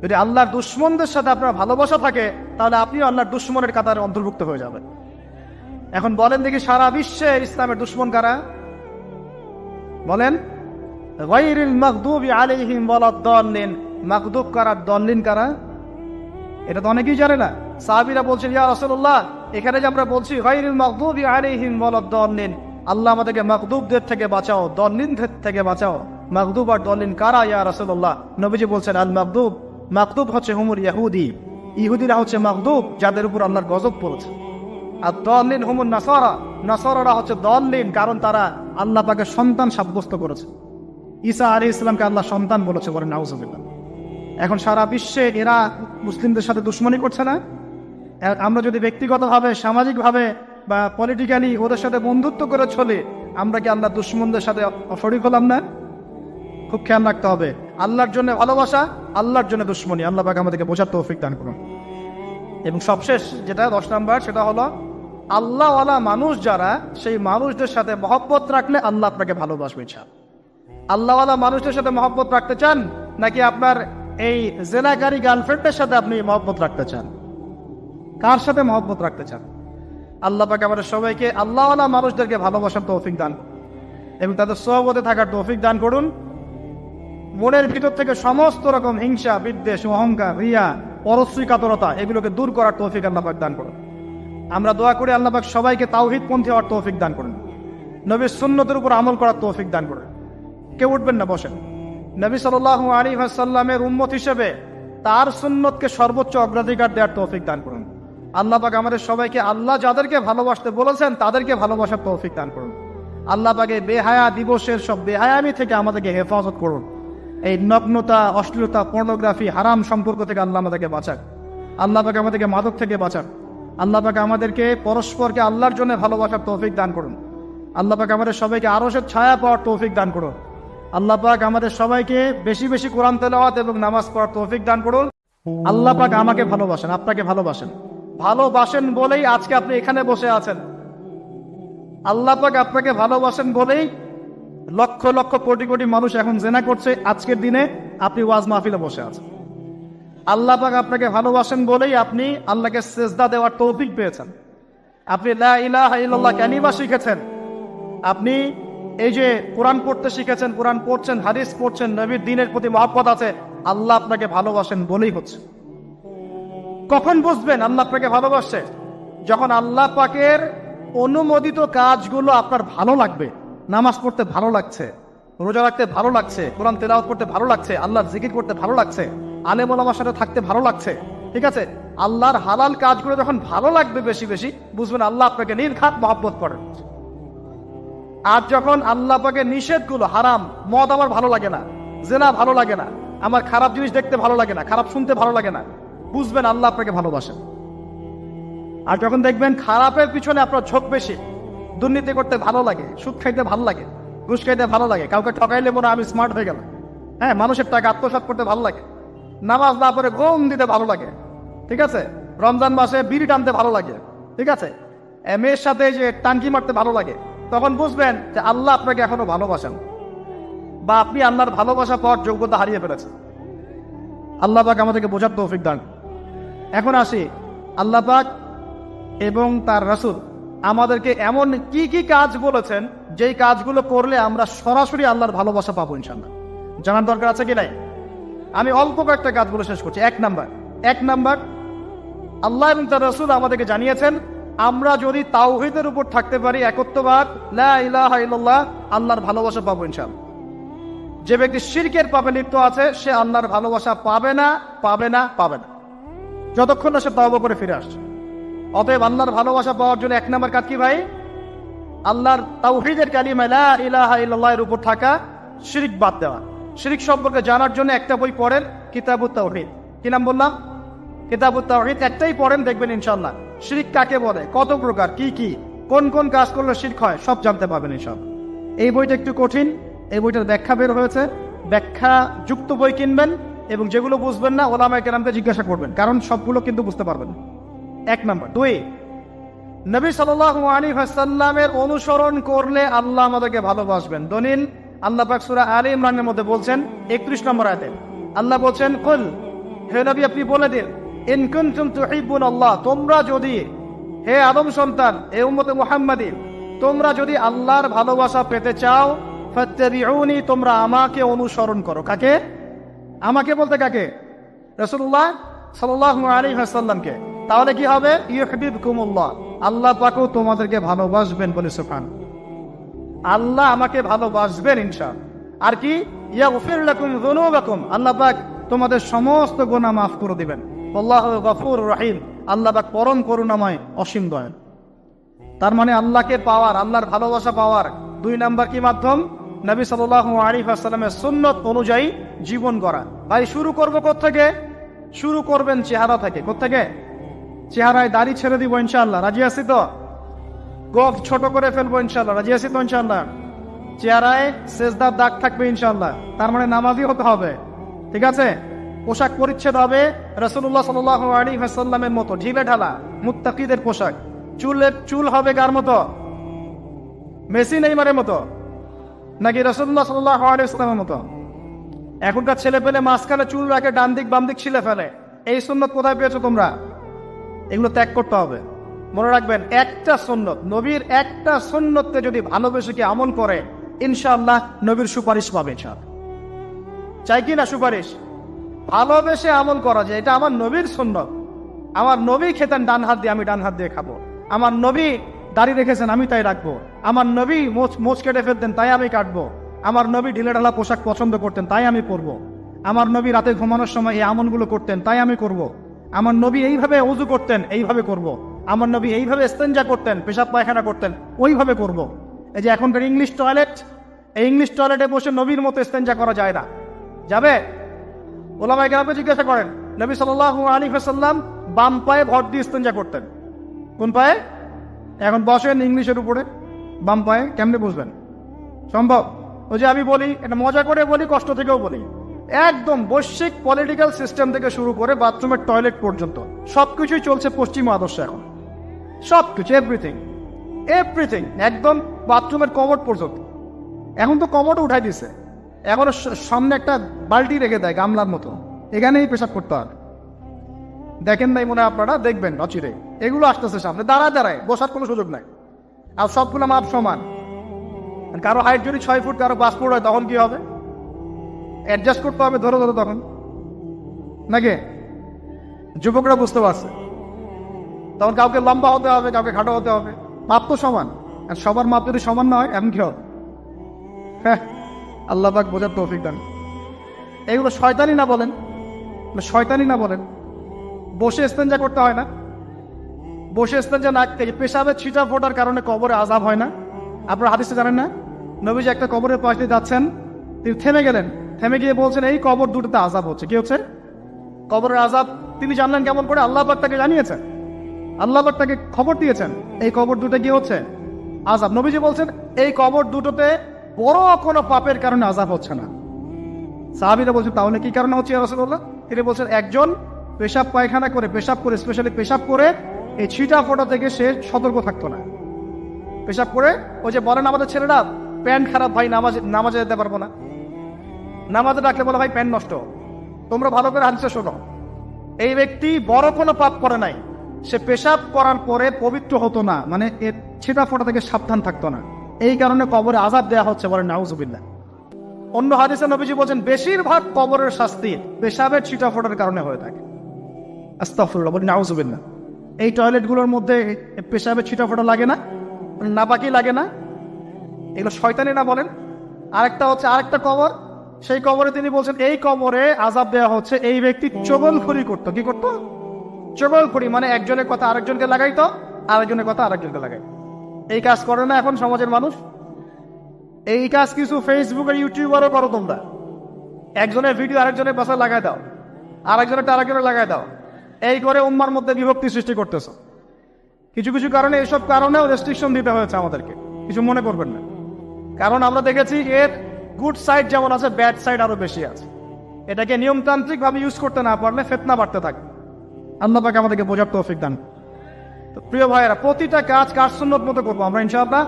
যদি আল্লাহর দুশ্মনদের সাথে আপনার ভালোবাসা থাকে তাহলে আপনিও আল্লাহর দুশ্মনের কাতারে অন্তর্ভুক্ত হয়ে যাবেন। এখন বলেন দেখি, সারা বিশ্বে ইসলামের দুশ্মন কারা? বলেন। গায়রিল মাগদুবি আলাইহিম ওয়ালাদ-দাল্লিন, মাগদুব কারা, দল্লিন কারা? এটা তো অনেকেই জানে না। সাহাবীরা বলছেন, ইয়া রাসূলুল্লাহ, এখানে যে আমরা বলছি গায়রিল মাগদুবি আলাইহিম ওয়ালাদ-দাল্লিন, আল্লাহ আমাদেরকে মাগদুবদের থেকে বাঁচাও, দল্লিনদের থেকে বাঁচাও। মাগদুব আর দল্লিন কারা ইয়া রাসূলুল্লাহ? নবীজি বলছেন, আল মাগদুব, মাগদুব হচ্ছে হুমুল ইহুদি, ইহুদিরা হচ্ছে মাগদুব, যাদের উপর আল্লাহর গজব পড়েছে। আর দল্লিন হুমুল নাসারা, নাসারারা হচ্ছে দল্লিন, কারণ তারা আল্লাহ পাকের সন্তান সাব্যস্ত করেছে। ঈসা আলাইহিস সালামকে আল্লাহ সন্তান বলেছে, বলেন নাউজুবিল্লাহ। এখন সারা বিশ্বে এরা মুসলিমদের সাথে দুশ্মনী করছে না? আমরা যদি ব্যক্তিগতভাবে, সামাজিকভাবে বা পলিটিক্যালি ওদের সাথে বন্ধুত্ব করে চলে, আমরা কি আল্লাহ দুশ্মনদের সাথে শরীক হলাম না? খুব খেয়াল রাখতে হবে। আল্লাহর জন্য ভালোবাসা, আল্লাহর জন্য দুশ্মনী। আল্লাহ পাক আমাদেরকে বোঝার তৌফিক দান করুন। এবং সবশেষ যেটা 10 নাম্বার, সেটা হলো আল্লাহওয়ালা মানুষ যারা, সেই মানুষদের সাথে মহব্বত রাখলে আল্লাহ আপনাকে ভালোবাসবে। আল্লাহওয়ালা মানুষদের সাথে মহব্বত রাখতে চান, নাকি আপনার এই জেনাকারী গার্লফ্রেন্ডের সাথে আপনি মহব্বত রাখতে চান? কার সাথে মহব্বত রাখতে চান? আল্লাহ পাক আমাদের সবাইকে আল্লাহওয়ালা মানুষদেরকে ভালোবাসার তৌফিক দান এবং তাদের সোহবতে থাকার তৌফিক দান করুন। মনের ভিতর থেকে সমস্ত রকম হিংসা, বিদ্বেষ, অহংকার, রিয়া, পরশ্রী কাতরতা, এগুলোকে দূর করার তৌফিক আল্লাহ পাক দান করুন। আমরা দোয়া করি আল্লাহ পাক সবাইকে তাওহীদপন্থী হওয়ার তৌফিক দান করুন, নবীর সুন্নতের উপর আমল করার তৌফিক দান করুন। কেউ উঠবেন না, বসেন। নবী সাল্লাল্লাহু আলাইহি ওয়াসাল্লামের উম্মত হিসেবে তার সুন্নতকে সর্বোচ্চ অগ্রাধিকার দেওয়ার তৌফিক দান করুন। আল্লাহ পাক আমাদের সবাইকে আল্লাহ যাদেরকে ভালোবাসতে বলেছেন তাদেরকে ভালোবাসার তৌফিক দান করুন। আল্লাহ পাকে বেহায়া দিবসের সব বেহায়ামি থেকে আমাদেরকে হেফাজত করুন। এই নগ্নতা, অশ্লীলতা, পর্নোগ্রাফি, হারাম সম্পর্ক থেকে আল্লাহ আমাদেরকে বাঁচাক। আল্লাহ পাক আমাদেরকে মাদক থেকে বাঁচাক। আল্লাহ পাক আমাদেরকে পরস্পরকে আল্লাহর জন্য ভালোবাসার তৌফিক দান করুন। আল্লাহ পাক আমাদের সবাইকে আরশের ছায়া পাওয়ার তৌফিক দান করুন। আল্লাহ পাক আমাদের সবাইকে বেশি বেশি কোরআন তেলাওয়াত এবং নামাজ পড়ার তৌফিক দান করুন। আল্লাহ পাক আমাকে ভালোবাসেন, আপনাকে ভালোবাসেন। ভালোবাসেন বলেই আজকে আপনি এখানে বসে আছেন। আল্লাহ পাক আপনাকে ভালোবাসেন বলেই লক্ষ লক্ষ কোটি কোটি মানুষ এখন জিনা করছে। আজকের দিনে আপনি ওয়াজ মাহফিলে বসে আছেন। আল্লাহ পাক আপনাকে ভালোবাসেন বলেই আপনি আল্লাহকে সিজদা দেওয়ার তৌফিক পেয়েছেন। আপনি লা ইলাহা ইল্লাল্লাহ কালিমা শিখেছেন। আপনি এই যে কোরআন পড়তে শিখেছেন, কোরআন পড়ছেন, হাদিস পড়ছেন, নবীর দ্বীনের প্রতি মহব্বত আছে। আল্লাহ আপনাকে ভালোবাসেন বলেই হচ্ছে। কখন বুঝবেন আল্লাহ আপনাকে ভালোবাসছে? যখন আল্লাহ পাকের অনুমোদিত কাজগুলো আপনার ভালো লাগবে। নামাজ পড়তে ভালো লাগছে, রোজা রাখতে ভালো লাগছে, কোরআন তেলাওয়াত করতে ভালো লাগছে, আল্লাহর জিকির করতে ভালো লাগছে, আলেম ওলামার সাথে থাকতে ভালো লাগছে। ঠিক আছে, আল্লাহর হালাল কাজগুলো যখন ভালো লাগবে বেশি বেশি, বুঝবেন আল্লাহ আপনাকে নির্ঘাত মহব্বত করেন। আর যখন আল্লাহ পাকের নিষেধগুলো, হারাম, মদ আমার ভালো লাগে না, জেনা ভালো লাগে না, আমার খারাপ জিনিস দেখতে ভালো লাগে না, খারাপ শুনতে ভালো লাগে না, বুঝবেন আল্লাহ আপনাকে ভালোবাসেন। আর যখন দেখবেন খারাপের পিছনে আপনার ঝোঁক বেশি, দুর্নীতি করতে ভালো লাগে, সুদ খাইতে ভালো লাগে, ঘুষ খাইতে ভালো লাগে, কাউকে ঠকাইলে মনে আমি স্মার্ট হয়ে গেলাম, হ্যাঁ, মানুষের টাকা আত্মসাৎ করতে ভালো লাগে, নামাজ না পড়ে ঘুম দিতে ভালো লাগে, ঠিক আছে, রমজান মাসে বিড়ি টানতে ভালো লাগে, ঠিক আছে, মেয়ের সাথে যে টানকি মারতে ভালো লাগে, তখন বুঝবেন যে আল্লাহ আপনাকে এখনো ভালোবাসেন বা আপনি আল্লাহর ভালোবাসা পাওয়ার যোগ্যতা হারিয়ে ফেলেছেন। আল্লাহ পাক আমাদেরকে বোঝার তৌফিক দান। এখন আসি, আল্লাহ পাক এবং তার রাসূল আমাদেরকে এমন কি কি কাজ বলেছেন যেই কাজগুলো করলে আমরা সরাসরি আল্লাহর ভালোবাসা পাবো ইনশাআল্লাহ। জানার দরকার আছে কি নাই? আমি অল্প কয়েকটা কাজ বলে শেষ করছি। এক নাম্বার, আল্লাহ এবং তার রাসূল আমাদেরকে জানিয়েছেন আমরা যদি তাওহীদের উপর থাকতে পারি, একত্ববাদ, লা ইলাহা ইল্লাল্লাহ, আল্লাহর ভালোবাসা পাবো ইনশাআল্লাহ। যে ব্যক্তি শিরকের পাপে লিপ্ত আছে সে আল্লাহর ভালোবাসা পাবে না, যতক্ষণ না সে তওবা করে ফিরে আসছে। অতএব আল্লাহর ভালোবাসা পাওয়ার জন্য এক নাম্বার কাজ কি ভাই? আল্লাহর তাওহীদের কালিমা লা ইলাহা ইল্লাল্লাহ এর উপর থাকা, শিরক বাদ দেওয়া। শিরক সম্পর্কে জানার জন্য একটা বই পড়েন, কিতাবুত তাওহীদ। কি নাম বললাম? কিতাবুত তাওহীদ একটাই পড়েন, দেখবেন ইনশাআল্লাহ শিরক কাকে বলে, কত প্রকার, কি কি, কোন কোন কাজ করলে শিরক হয়, সব জানতে পারবেন ইনশাআল্লাহ। এই বইটা একটু কঠিন, এই বইটার ব্যাখ্যা বের হয়েছে, ব্যাখ্যা যুক্ত বই কিনবেন এবং যেগুলো বুঝবেন না ওলামায়ে কেরামকে জিজ্ঞাসা করবেন, কারণ সবগুলো কিন্তু বুঝতে পারবেন না। 1 নম্বর। 2, নবী সাল্লাল্লাহু আলাইহি ওয়াসাল্লামের অনুসরণ করলে আল্লাহ আমাদেরকে ভালোবাসবেন। দলিল আল্লাহ পাক সূরা আলে ইমরানের মধ্যে বলছেন 31 নম্বর আয়াতে আল্লাহ বলছেন, কুল, হে নবী আপনি বলে দিন, ইন কুনতুম তুহিব্বুনাল্লাহ, তোমরা যদি, হে আদম সন্তান, হে উম্মতে মুহাম্মাদী, তোমরা যদি আল্লাহর ভালোবাসা পেতে চাও, ফাত্তাবিউনি, তোমরা আমাকে অনুসরণ করো। কাকে? আমাকে বলতে কাকে? রাসূলুল্লাহ সাল্লাল্লাহু আলাইহি ওয়াসাল্লামকে। তাহলে কি হবে? ইউহিব্বুকুমুল্লাহ, আল্লাহ পাকও তোমাদেরকে ভালোবাসবেন। বলে সুবহান, আল্লাহ আমাকে ভালোবাসবেন ইনশাআল্লাহ। আর কি? ইয়াগফির লাকুম যুনুবাকুম, আল্লাহ পাক তোমাদের সমস্ত গুনাহ মাফ করে দিবেন। আল্লাহু গফুরুর রহিম, আল্লাহ পাক পরম করুণাময়, অসীম দয়ালু। তার মানে আল্লাহকে পাওয়ার, আল্লাহর ভালোবাসা পাওয়ার 2 নাম্বার কি মাধ্যম? নবী সাল্লাল্লাহু আলাইহি ওয়াসাল্লামের সুন্নাত অনুযায়ী জীবন গড়া। ভাই শুরু করব কোত্থেকে? শুরু করবেন চেহারা থেকে। কোত্থেকে? চেহারায় দাড়ি ছেড়ে দিব ইনশাআল্লাহ, রাজি আছি তো? গোফ ছোট করে ফেলবো ইনশাআল্লাহ, রাজি আছি তো ইনশাআল্লাহ? চেহারায় সেজদার দাগ থাকবে ইনশাআল্লাহ, তার মানে নামাজি হতে হবে, ঠিক আছে? পোশাক পরিচ্ছদ হবে রাসূলুল্লাহ সাল্লাল্লাহু আলাইহি ওয়াসাল্লামের মতো, ঢিলে ঢালা মুত্তাকিদের পোশাক। চুল হবে কার মতো? মেসি নেইমারের মতো, নাকি রাসূলুল্লাহ সাল্লাল্লাহু আলাইহি ওয়াসাল্লামের মতো? এখনকার ছেলে পেলে মাঝখানে চুল রাখে, ডান দিক বাম দিক ছিলে ফেলে। এই সুন্নত কোথায় পেয়েছো তোমরা? এগুলো ত্যাগ করতে হবে। মনে রাখবেন, একটা সুন্নত, নবীর একটা সুন্নতকে যদি ভালোবেসে কি আমল করে, ইনশাআল্লাহ নবীর সুপারিশ পাবে। চাই কি না সুপারিশ? ভালোবেসে আমল করা যায়, এটা আমার নবীর সুন্নত। আমার নবী খেতেন ডান হাত দিয়ে, আমি ডান হাত দিয়ে খাবো। আমার নবী দাড়ি রেখেছেন, আমি তাই রাখবো। আমার নবী মোচ কেটে ফেলতেন, তাই আমি কাটবো। আমার নবী ঢিলে ঢালা পোশাক পছন্দ করতেন, তাই আমি পরবো। আমার নবী রাতে ঘুমানোর সময় এই আমলগুলো করতেন, তাই আমি করব। আমার নবী এইভাবে ওযু করতেন, এইভাবে করব। আমার নবী এইভাবে ইস্তেনজা করতেন, পেশাব পায়খানা করতেন, ওইভাবে করব। এই যে এখনকার ইংলিশ টয়লেট, এই ইংলিশ টয়লেটে বসে নবীর মতো ইস্তেনজা করা যায় না। যাবে? ওলামায়ে কেরামকে জিজ্ঞাসা করেন, নবী সাল্লাল্লাহু আলাইহি ওয়াসাল্লাম বাম পায়ে ভর দিয়ে ইস্তেনজা করতেন। কোন পায়ে? এখন বসেন ইংলিশের উপরে, বাম পায়ে কেমনে বুঝবেন? সম্ভব? ওই যে আমি বলি, এটা মজা করে বলি, কষ্ট থেকেও বলি, একদম বৈশ্বিক পলিটিক্যাল সিস্টেম থেকে শুরু করে বাথরুমের টয়লেট পর্যন্ত সবকিছুই চলছে পশ্চিমা আদর্শ। এখন সবকিছু, এভরিথিং, একদম বাথরুমের কমোড পর্যন্ত। এখন তো কমোডও উঠাই দিছে, এখন সামনে একটা বালতি রেখে দেয় গামলার মতো, এখানেই পেশাব করতে হয়। দেখেন নাই মনে হয় আপনারা? দেখবেন অচিরে এগুলো আসতেছে সামনে, দাঁড়ায় বসার কোনো সুযোগ নাই। আর সবগুলো মাপ সমান। কারো হাইট যদি 6 ফুট, কারো 5 ফুট হয়, তখন কি হবে? অ্যাডজাস্ট করতে হবে ধরো তখন, নাকি? যুবকরা বুঝতে পারছে, তখন কাউকে লম্বা হতে হবে, কাউকে খাটো হতে হবে। মাপ তো সমান, আর সবার মাপ যদি সমান না হয়, এমন কি হবে? হ্যাঁ, আল্লাহ পাক বোঝার তৌফিক দান। এইগুলো শয়তানি না বলেন? শয়তানি না বলেন? বসে ইস্তেনজা করতে হয় না? বসে ইস্তেনজা না, পেশাবের ছিটা ফোটার কারণে কবরে আযাব হয় না? আপনারা হাদিসে জানেন না? নবীজি একটা কবরের পাশ দিয়ে যাচ্ছেন, তিনি থেমে গেলেন, থেমে গিয়ে বলছেন, এই কবর দুটোতে আযাব হচ্ছে। কি হচ্ছে? কবরের আযাব। তিনি জানলেন কেমন করে? আল্লাহ পাক তাকে জানিয়েছেন, আল্লাহ পাক তাকে খবর দিয়েছেন, এই কবর দুটো কি হচ্ছে? আযাব। নবীজি বলছেন, এই কবর দুটোতে বড় কোনো পাপের কারণে আযাব হচ্ছে না। সাহাবীরা বলছেন, তাহলে কি কারণে হচ্ছে ইয়া রাসূলুল্লাহ? তিনি বলছেন, একজন পেশাব পায়খানা করে, স্পেশালি পেশাব করে এই ছিটা ফোটা থেকে সে সতর্ক থাকতো না। পেশাব করে, ওই যে বলেন আমাদের ছেলেরা, প্যান্ট খারাপ ভাই, নামাজে যেতে পারবো না। নামাজে ডাকলে বলে, ভাই প্যান্ট নষ্ট। তোমরা ভালো করে হাদিসে শোনো, এই ব্যক্তি বড় কোনো পাপ করে নাই, সে পেশাব করার পরে পবিত্র হতো না, মানে এর ছিটা ফোটা থেকে সাবধান থাকতো না, এই কারণে কবরে আযাব দেওয়া হচ্ছে। বলেন নাউযুবিল্লাহ। অন্য হাদিসে নবীজি বলছেন, বেশিরভাগ কবরের শাস্তি পেশাবের ছিটা ফোটার কারণে হয়ে থাকে। আস্তাগফিরুল্লাহ, বলেন নাউযুবিল্লাহ। এই টয়লেটগুলোর মধ্যে পেশাবের ছিটা ফোটা লাগে না? নাপাকি লাগে না? এগুলো শয়তানি না বলেন? আরেকটা কবর, সেই কবরে তিনি বলছেন, এই কবরে আযাব দেওয়া হচ্ছে এই ব্যক্তি চগলখড়ি করতো। কি করতো? চগলখড়ি, মানে একজনের কথা আরেকজনকে লাগাইতো, আরেকজনের কথা আরেকজনকে লাগাই। এই কাজ করে না এখন সমাজের মানুষ? এই কাজ কিছু ফেসবুক আর ইউটিউবারও করো তোমরা। একজনের ভিডিও আরেকজনের পাশে লাগাই দাও, আরেকজনের লাগাই দাও, এই করে উম্মার মধ্যে বিভক্তি সৃষ্টি করতেছ। কিছু কিছু কারণে, এইসব কারণেও রেস্ট্রিকশন দিতে হয়েছে আমাদেরকে, কিছু মনে করবেন না। কারণ আমরা দেখেছি এর গুড সাইড যেমন আছে, ব্যাড সাইড আরো বেশি আছে। এটাকে নিয়মতান্ত্রিক ভাবে ইউজ করতে না পারলে ফিতনা বাড়তে থাকে। আল্লাহ পাক আমাদেরকে বোঝার তৌফিক দান। তো প্রিয় ভাইয়েরা, প্রতিটা কাজ কাজ সুন্নত মতো করবো আমরা ইনশাআল্লাহ।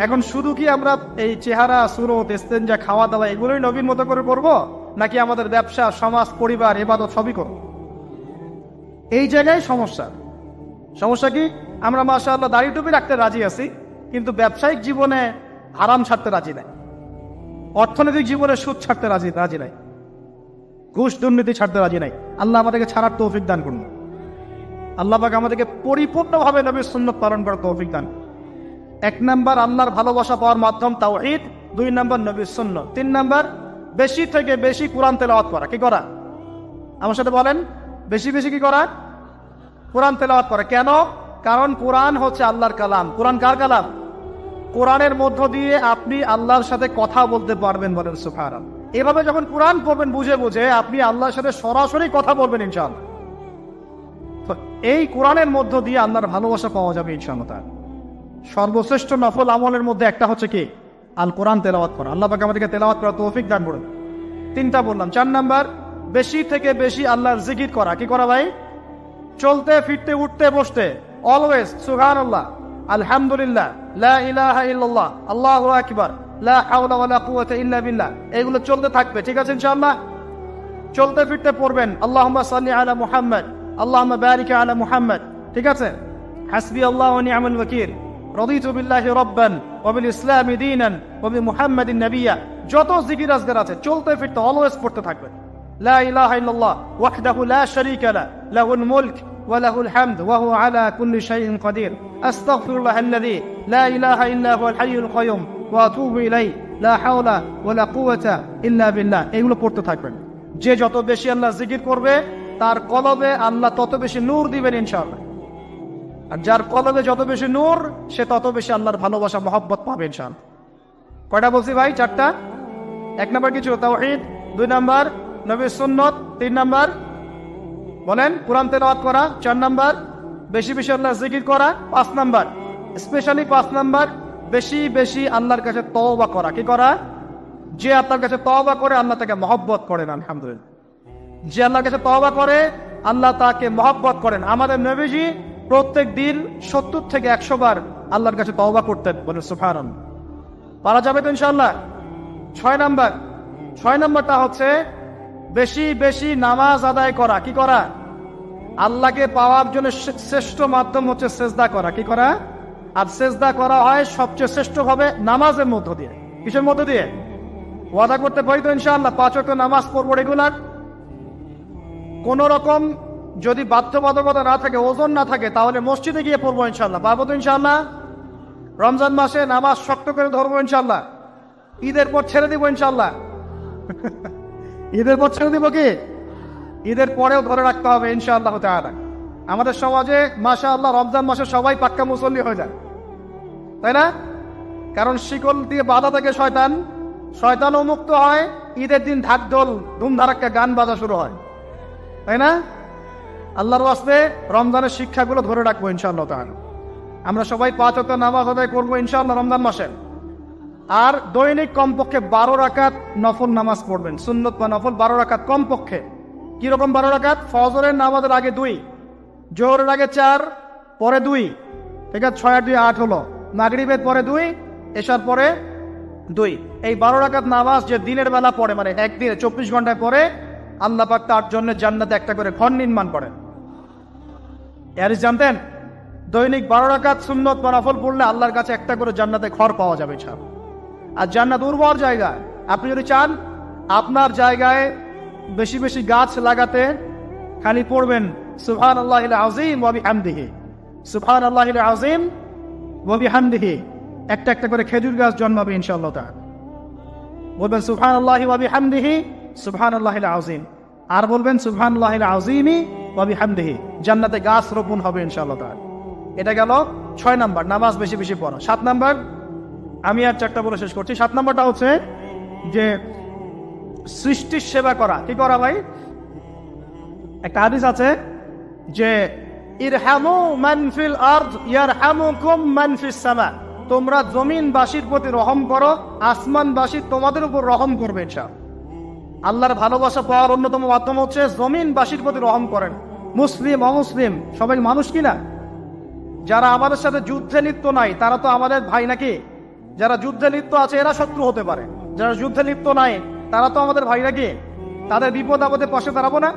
এখন শুধু কি আমরা এই চেহারা, সুরত, ইস্তেঞ্জা, খাওয়া দাওয়া এগুলোই নবীর মতো করে করবো, নাকি আমাদের ব্যবসা, সমাজ, পরিবার, ইবাদত সবই করবো? এই জায়গায় সমস্যা কি? আমরা মাশাআল্লাহ দাড়ি টুপি রাখতে রাজি আছি, কিন্তু ব্যবসায়িক জীবনে হারাম ছাড়তে রাজি নাই, অর্থনৈতিক জীবনে সুদ ছাড়তে রাজি নাই, ঘুষ দুর্নীতি ছাড়তে রাজি নাই। আল্লাহ আমাদেরকে ছাড়ার তৌফিক দান করুন। আল্লাহ পাক আমাদেরকে পরিপূর্ণভাবে নবীর সুন্নাত পালন করার তৌফিক দান। 1 নাম্বার আল্লাহর ভালোবাসা পাওয়ার মাধ্যম তাওহীদ, 2 নাম্বার নবীর সুন্নাত, 3 নাম্বার বেশি থেকে বেশি কোরআন তেলাওয়াত করা। কি করা? আমার সাথে বলেন, বেশি বেশি কি করা? কোরআন তেলাওয়াত করা। কেন? কারণ কোরআন হচ্ছে আল্লাহর কালাম। কোরআন কার কালাম? কোরআনের মধ্য দিয়ে আপনি আল্লাহর সাথে কথা বলতে পারবেন, বলেন সুবহানাল্লাহ। এভাবে যখন কোরআন পড়বেন বুঝে বুঝে, আপনি আল্লাহর সাথে সরাসরি কথা বলবেন ইনশাআল্লাহ। তো এই কোরআনের মধ্য দিয়ে আল্লাহর ভালোবাসা পাওয়া যাবে ইনশাআল্লাহ। সর্বশ্রেষ্ঠ নফল আমলের মধ্যে একটা হচ্ছে কি? আল কোরআন তেলাওয়াত করা। আল্লাহ পাক আমাদেরকে তেলাওয়াত করার তৌফিক দান করুন। 3টা বললাম। 4 নাম্বার, বেশি থেকে বেশি আল্লাহর জিকির করা। কি করা ভাই? চলতে ফিরতে উঠতে বসতে অলওয়েজ সুবহানাল্লাহ, আলহামদুলিল্লাহ, লা ইলাহা ইল্লাল্লাহ, আল্লাহু আকবার, লা হাওলা ওয়ালা কুওয়াতা ইল্লা বিল্লাহ, এগুলো চলতে থাকবে। ঠিক আছে ইনশাআল্লাহ? চলতে ফিরতে পড়বেন আল্লাহুম্মা সাল্লি আলা মুহাম্মদ, আল্লাহুম্মা বারিক আলা মুহাম্মদ। ঠিক আছে? হাসবি আল্লাহু ওয়া নি'মাল ওয়াকিল, রাদিতু বিল্লাহি রাব্বান ওয়া বিল ইসলামি দীনান ওয়া বি মুহাম্মাদিন নাবিয়্যা। যত জিকির আজকার আছে চলতে ফিরতে অলওয়েজ পড়তে থাকবেন। লা ইলাহা ইল্লাল্লাহ ওয়াহদাহু লা শারীকা লা, লাহুল মুলক ওয়া লাহুল হামদ ওয়া হুয়া আলা কুল্লি শাইইন কাদির। আস্তাগফিরুল্লাহাল্লাযী লা ইলাহা ইল্লা হুয়াল হাইয়ুল কাইয়ুম ওয়া আতুবু ইলাইহি, লা হাওলা ওয়া লা কুওয়াতা ইল্লা বিল্লাহ। এগুলো পড়তে থাকবেন। যে যত বেশি আল্লাহ জিকির করবে, তার কলবে আল্লাহ তত বেশি নূর দিবেন ইনশাআল্লাহ। আর যার কলবে যত বেশি নূর, সে তত বেশি আল্লাহর ভালোবাসা, মহব্বত পাবে ইনশাআল্লাহ। কয়টা বলছি ভাই? 4টা। 1 নাম্বার কিছু তাওহীদ, 2 নাম্বার নবীর সুন্নাত, 3 নাম্বার বলেন কোরআন তেলাওয়াত করা, 4 নাম্বার বেশি বেশি আল্লাহর জিকির করা, 5 নাম্বার স্পেশালি 5 নাম্বার বেশি বেশি আল্লাহর কাছে তওবা করা। কি করা? যে আল্লাহর কাছে তওবা করে আল্লাহ তাকে মহব্বত করেন। আলহামদুলিল্লাহ, যে আল্লাহর কাছে তওবা করে আল্লাহ তাকে মহব্বত করেন। আমাদের নবীজি প্রত্যেক দিন 70 থেকে 100 বার আল্লাহর কাছে তওবা করতেন, বলেন সুবহানাল্লাহ। পারা যাবে তো ইনশাআল্লাহ? 6 নাম্বারটা হচ্ছে বেশি বেশি নামাজ আদায় করা। কি করা? আল্লাহকে পাওয়ার জন্য শ্রেষ্ঠ মাধ্যম হচ্ছে সেজদা করা। কি করা? আর সেজদা করা হয় সবচেয়ে শ্রেষ্ঠ ভাবে নামাজের মধ্য দিয়ে। কিসের মধ্য দিয়ে? ওয়াদা করতে পারি তো ইনশাআল্লাহ 5 ওয়াক্ত নামাজ পড়বো রেগুলার। কোন রকম যদি বাধ্যবাধকতা না থাকে, ওজন না থাকে, তাহলে মসজিদে গিয়ে পড়বো ইনশাআল্লাহ। পারবো তো ইনশাআল্লাহ? রমজান মাসে নামাজ শক্ত করে ধরবো ইনশাআল্লাহ। ঈদের পর ছেড়ে দিব ইনশাআল্লাহ। ঈদের পর ছেড়ে দিব কি? ঈদের পরেও ধরে রাখতে হবে ইনশাআল্লাহ তাআলা। আমাদের সমাজে মাশাআল্লাহ রমজান মাসে সবাই পাক্কা মুসল্লি হয়ে যায়, তাই না? কারণ শিকল দিয়ে বাধা থাকে শয়তানও মুক্ত হয়। ঈদের দিন ঢাকঢোল ধুমধারাক্কা গান বাজা শুরু হয়, তাই না? আল্লাহর ওয়াস্তে রমজানের শিক্ষাগুলো ধরে রাখবো ইনশাআল্লাহ তাআলা। আমরা সবাই 5 ওয়াক্ত নামাজ আদায় করবো ইনশাআল্লাহ রমজান মাসে। আর দৈনিক কমপক্ষে 12 রাকাত নফল নামাজ পড়বেন, সুন্নত বা নফল 12 রাকাত কমপক্ষে। কিরকম 12 রাকাত? ফজরের নামাজের আগে 2, জোহরের আগে 4, পরে 2। ঠিক আছে? 6 আর 2 8 হলো। মাগরিবের পরে 2, এশার পরে 2। এই 12 রাকাত নামাজ যে দিনের বেলা পড়ে, মানে একদিনে 24 ঘন্টায় পড়ে, আল্লাহ পাক তার জন্য জান্নাতে একটা করে ঘর নির্মাণ করেন। এর জানতেন? দৈনিক 12 রাকাত সুন্নত বা নফল পড়লে আল্লাহর কাছে একটা করে জান্নাতে ঘর পাওয়া যাবে। আর জান্নাত উর্বর জায়গা। আপনি যদি চান আপনার জায়গায় বেশি বেশি গাছ লাগাতে, খালি পড়বেন সুবহানাল্লাহিল আযীম ওয়া বিহামদিহি, সুবহানাল্লাহিল আযীম ওয়া বিহামদিহি। একটা একটা করে খেজুর গাছ জন্মাবে ইনশাআল্লাহ তাআলা। বলবেন সুবহানাল্লাহি ওয়া বিহামদিহি, সুবহানাল্লাহিল আযীম। আর বলবেন সুবহানাল্লাহিল আযীমি ওয়া বিহামদিহি। জান্নাতে গাছ রোপণ হবে ইনশাআল্লাহ তাআলা। এটা গেল 6 নাম্বার, নামাজ বেশি বেশি পড়া। 7 নাম্বার, আমি আর 4টা বলে শেষ করছি। 7 নাম্বারটা হচ্ছে যে সৃষ্টির সেবা করা। কি করা ভাই? একটা হাদিস আছে যে ইরহামু মান ফিল আরদ ইয়ারহামুকুম মান ফিস সামা, তোমরা জমিনবাসীর প্রতি রহম করো, আসমানবাসী তোমাদের উপর রহম করবে ইনশাআল্লাহ। আল্লাহর ভালোবাসা পাওয়ার অন্যতম মাধ্যম হচ্ছে জমিনবাসীর প্রতি রহম করেন। মুসলিম অমুসলিম সবাই মানুষ কিনা? যারা আমাদের সাথে যুদ্ধে লিপ্ত নাই তারা তো আমাদের ভাই নাকি? যারা যুদ্ধে লিপ্ত আছে এরা শত্রু হতে পারে, যারা যুদ্ধে লিপ্ত নাই তারা তো আমাদের ভাই নাকি? তাদের বিপদ আপদে পাশে দাঁড়াবো না?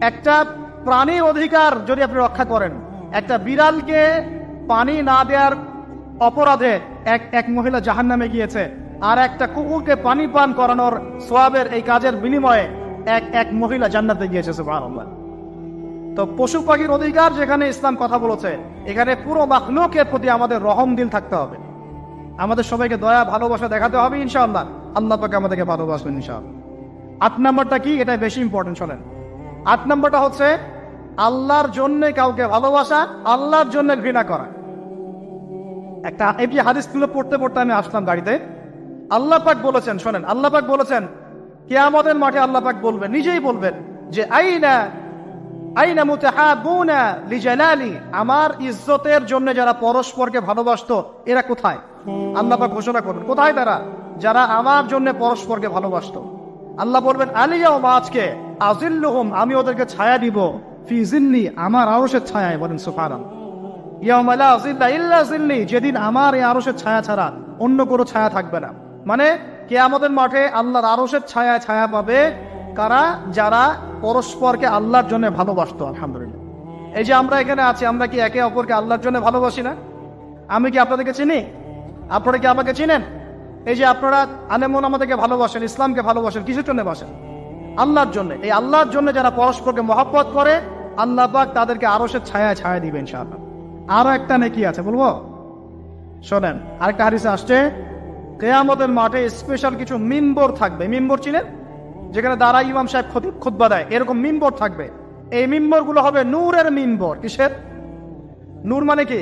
একটা প্রাণীর অধিকার যদি আপনি রক্ষা করেন, একটা বিড়ালকে পানি না দেওয়ার অপরাধে এক মহিলা জাহান্নামে গিয়েছে, আর একটা কুকুরকে পানি পান করানোর সোয়াবের এই কাজের বিনিময়ে এক মহিলা জান্নাতে গিয়েছে। সুবহানাল্লাহ। তো পশু পাখির অধিকার যেখানে ইসলাম কথা বলেছে, এখানে পুরো মাখলুকের প্রতি আমাদের রহম দিল থাকতে হবে, আমাদের সবাইকে দয়া ভালোবাসা দেখাতে হবে ইনশাআল্লাহ। আল্লাহ পাক আমাদেরকে ভালোবাসবেন ইনশাআল্লাহ। 8 নম্বরটা কি? এটা বেশি ইম্পর্টেন্ট। শোনেন, 8 নম্বরটা হচ্ছে আল্লাহর জন্য কাউকে ভালোবাসা, আল্লাহর জন্য ঘৃণা করা। একটা এই যে হাদিসগুলো পড়তে পড়তে আমি আসলাম গাড়িতে, আল্লাহ পাক বলেছেন, শোনেন, আল্লাহ পাক বলেছেন কিয়ামতের মাঠে আল্লাহ পাক বলবেন, নিজেই বলবেন যে আইনা মুতাহাবুনা লিজালালি, আমার ইজ্জতের জন্য যারা পরস্পরকে ভালোবাসতো এরা কোথায়? আল্লাহ পাক ঘোষণা করবেন কোথায় তারা? যারা আমার জন্য পরস্পরকে ভালোবাসতো। আল্লাহ বলবেন আলিয়াউমা, আজকে আজিল্লুহুম, আমি ওদেরকে ছায়া দিব, ফি জিল্লি, আমার আরশের ছায়ায়। বলেন সুবহানাল্লাহ। ইয়াউমা লা জিল্লা ইল্লা জিল্লি, যেদিন আমার এই আরশের ছায়া ছাড়া অন্য কোনো ছায়া থাকবে না। মানে কিয়ামতের মাঠে আল্লাহর আরশের ছায়ায় ছায়া পাবে কারা? যারা পরস্পরকে আল্লাহর জন্য ভালোবাসতো। আলহামদুলিল্লাহ, এই যে আমরা এখানে আছি, আমরা কি একে অপরকে আল্লাহর জন্য ভালোবাসি না? আমি কি আপনাদেরকে চিনি? আপনারা কি আমাকে চিনেন? এই যে আপনারা আনেমন আমাদেরকে ভালোবাসেন, ইসলামকে ভালোবাসেন, কিসের জন্য বাসেন? আল্লাহর জন্য। এই আল্লাহর জন্য যারা পরস্পরকে মহব্বত করে, আল্লাহ পাক তাদেরকে আরশের ছায়ায় ছায়া দিবেন ইনশাআল্লাহ। আরো একটা নেকি আছে, বলবো? শোনেন, আরেকটা হাদিসে আসছে কিয়ামতের মাঠে স্পেশাল কিছু মিম্বর থাকবে। মিম্বর চিনেন? যেখানে দাঁড়ায় ইমাম সাহেব খুতবা দেয়, এরকম মিম্বর থাকবে। এই মিম্বর গুলো হবে নূরের মিম্বর। কিসের? নূর মানে কি?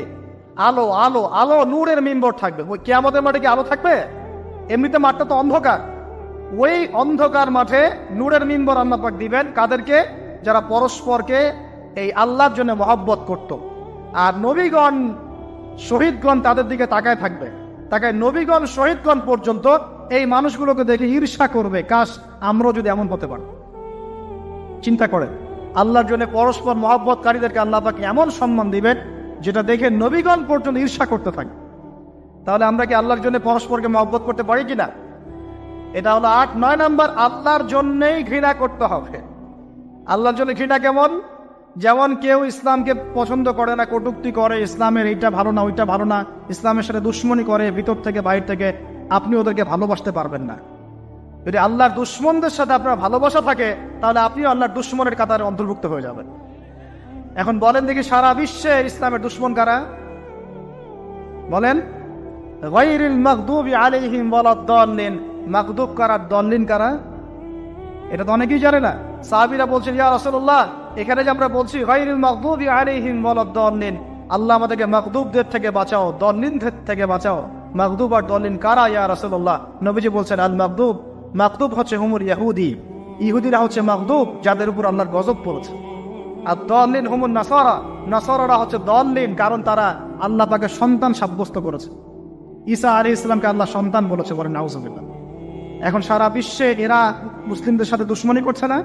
আলো। আলো আলো নূরের মিম্বর থাকবে। ওই কিয়ামতের মাঠে কি আলো থাকবে? এমনিতে মাঠটা তো অন্ধকার। ওই অন্ধকার মাঠে নূরের মিম্বর আল্লাহ পাক দিবেন কাদেরকে? যারা পরস্পরকে এই আল্লাহর জন্য মহব্বত করত। আর নবীগণ শহীদগণ তাদের দিকে তাকায় থাকবে, তাকায় নবীগণ শহীদগণ পর্যন্ত এই মানুষগুলোকে দেখে ঈর্ষা করবে, কাশ আমরাও যদি এমন হতে পারি। চিন্তা করেন, আল্লাহর জন্য পরস্পর মহব্বতকারীদেরকে আল্লাহ পাক এমন সম্মান দিবেন যেটা দেখে নবীগণ পর্যন্ত ঈর্ষা করতে থাকে। তাহলে আমরা কি আল্লাহর জন্য পরস্পরকে মহব্বত করতে পারি কিনা? এটা হলো 8। 9 নম্বর, আল্লাহর জন্যই ঘৃণা করতে হবে। আল্লাহর জন্য ঘৃণা কেমন? যেমন কেউ ইসলামকে পছন্দ করে না, কটূক্তি করে, ইসলামের এইটা ভালো না ওইটা ভালো না, ইসলামের সাথে দুশ্মনী করে ভিতর থেকে বাইরে থেকে, আপনি ওদেরকে ভালোবাসতে পারবেন না। যদি আল্লাহর দুশ্মনদের সাথে আপনার ভালোবাসা থাকে, তাহলে আপনিও আল্লাহর দুশ্মনের কাতারে অন্তর্ভুক্ত হয়ে যাবেন। এখন বলেন দেখি, সারা বিশ্বে ইসলামের দুশ্মন কারা? বলেন। গায়রিল মাগদুবি আলাইহিম ওয়ালাদ-দাল্লিন, মাগদুব কারা, দল্লিন কারা? এটা তো অনেকেই জানে না। সাহাবীরা বলছেন, ইয়া রাসূলুল্লাহ, এখানে যে আমরা বলছি গায়রিল মাগদুবি আলাইহিম ওয়ালাদ-দাল্লিন, আল্লাহ আমাদেরকে মাগদুবদের থেকে বাঁচাও, দল্লিনদের থেকে বাঁচাও। মাগদুব আর দল্লিন কারা ইয়া রাসূলুল্লাহ? নবীজি বলছেন, আল মাগদুব, মাগদুব হচ্ছে হুমুল ইহুদি, ইহুদিরা হচ্ছে মাগদুব, যাদের উপর আল্লাহর গজব পড়েছে। আর দল্লিন হুমুল নাসারা, নাসারারা হচ্ছে দল্লিন, কারণ তারা আল্লাহ পাকের সন্তান সাব্যস্ত করেছে। ঈসা আলাইহিস সালামকে আল্লাহ সন্তান বলেছে, বলেন নাউজুবিল্লাহ। এখন সারা বিশ্বে এরা মুসলিমদের সাথে দুশ্মনী করছে না?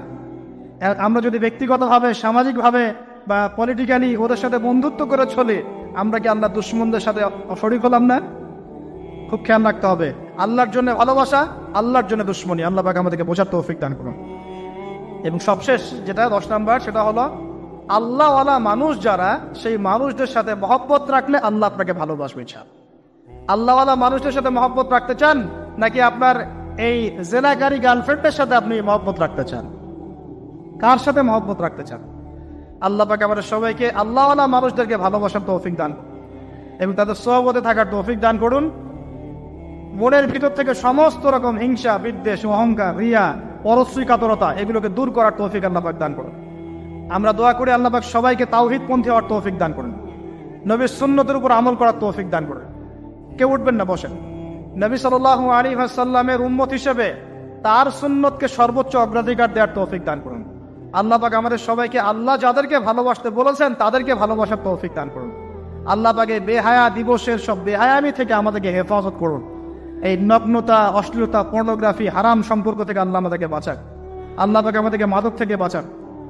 আমরা যদি ব্যক্তিগতভাবে, সামাজিকভাবে বা পলিটিক্যালি ওদের সাথে বন্ধুত্ব করে চলে, আমরা কি আল্লাহ দুশ্মনদের সাথে শরীক হলাম না? খুব খেয়াল রাখতে হবে। আল্লাহর জন্য ভালোবাসা, আল্লাহর জন্য দুশ্মনী। আল্লাহ পাক আমাদেরকে বোঝার তৌফিক দান করুন। এবং সবশেষ যেটা 10 নাম্বার, সেটা হলো আল্লাহওয়ালা মানুষ যারা, সেই মানুষদের সাথে মহব্বত রাখলে আল্লাহ আপনাকে ভালোবাসবে। চান আল্লাহওয়ালা মানুষদের সাথে মহব্বত রাখতে চান, নাকি আপনার এই জেনাকারী গার্লফ্রেন্ডের সাথে আপনি মহব্বত রাখতে চান? কার সাথে মহব্বত রাখতে চান? আল্লাহ পাক আমাদের সবাইকে আল্লাহওয়ালা মানুষদেরকে ভালোবাসার তৌফিক দান এবং তাদের সহবতে থাকার তৌফিক দান করুন। মনের ভিতর থেকে সমস্ত রকম হিংসা, বিদ্বেষ, অহংকার, রিয়া, পরশ্রী কাতরতা, এগুলোকে দূর করার তৌফিক আল্লাহ পাক দান করুন। আমরা দোয়া করি আল্লাহ পাক সবাইকে তাওহীদপন্থী হওয়ার তৌফিক দান করুন, নবীর সুন্নতের উপর আমল করার তৌফিক দান করুন। কেউ উঠবেন না, বসেন। নবী সাল্লাল্লাহু আলাইহি ওয়াসাল্লামের উম্মত হিসেবে তার সুন্নতকে সর্বোচ্চ অগ্রাধিকার দেওয়ার তৌফিক দান করুন। আল্লাহ পাক আমাদের সবাইকে আল্লাহ যাদেরকে ভালোবাসতে বলেছেন তাদেরকে ভালোবাসার তৌফিক দান করুন। আল্লাহ পাকে বেহায়া দিবসের সব বেহায়ামি থেকে আমাদেরকে হেফাজত করুন। এই নগ্নতা, অশ্লীলতা, পর্নোগ্রাফি, হারাম সম্পর্ক থেকে আল্লাহ আমাদেরকে বাঁচান। আল্লাহ পাকে আমাদেরকে মাদক থেকে বাঁচান।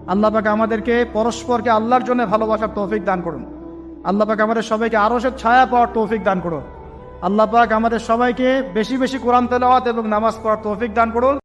আল্লাহ পাকে আমাদেরকে পরস্পরকে আল্লাহর জন্য ভালোবাসার তৌফিক দান করুন। আল্লাহ পাক আমাদের সবাইকে আরশের ছায়া পাওয়ার তৌফিক দান করুন। আল্লাহ পাক আমাদের সবাইকে বেশি বেশি কোরআন তেলাওয়াত এবং নামাজ পড়ার তৌফিক দান করুন।